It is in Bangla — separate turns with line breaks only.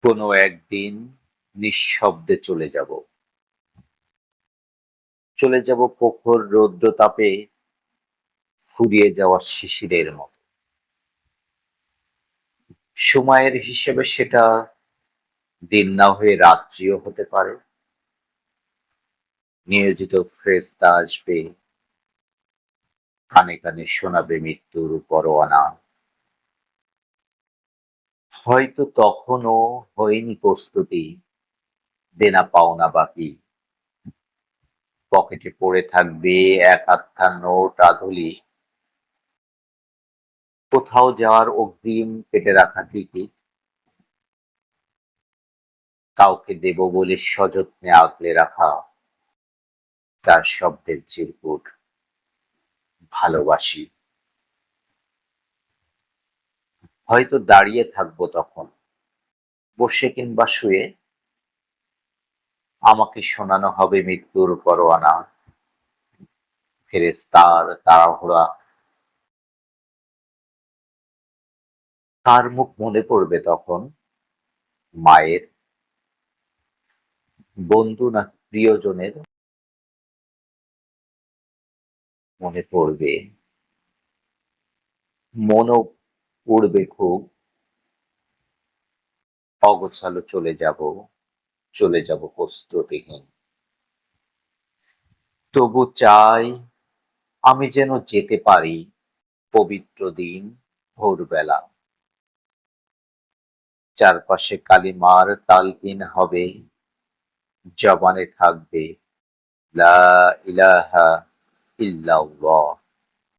কোনো একদিন নিঃশব্দে চলে যাব। চলে যাব প্রখর রৌদ্রতাপে ফুরিয়ে যাওয়া শিশিরের মতো। সময়ের হিসেবে সেটা দিন না হয়ে রাত্রিও হতে পারে। নিয়োজিত ফেরেশতা আসবে, কানে কানে শোনাবে মৃত্যুর পরোয়ানা। হয়তো তখনও হয়নি প্রস্তুতি, দেনা পাওনা বাকি। পকেটে পড়ে থাকবে এক আধখান নোট আধুলি, কোথাও যাওয়ার অগ্রিম কেটে রাখা টিকিট, কাউকে দেব বলে সযত্নে আগলে রাখা ৪ শব্দের চিরকুট, ভালোবাসি। হয়তো দাঁড়িয়ে থাকবো তখন, বসে কিংবা শুয়ে, আমাকে শোনানো হবে মৃত্যুর পরোয়ানা, ফেরেশতার তাড়াহুড়া। কার মুখ মনে পড়বে তখন? মায়ের, বন্ধু নাকি প্রিয়জনের? মনে পড়বে, মনও পড়বে খুব। অগোছালো চলে যাব প্রস্তুতিহীন। তবু চাই আমি যেন যেতে পারি পবিত্র দিন ভোরবেলা। চারপাশে কালিমার তালকিন হবে, জবানে থাকবে লা ইলাহা ইল্লাল্লাহ।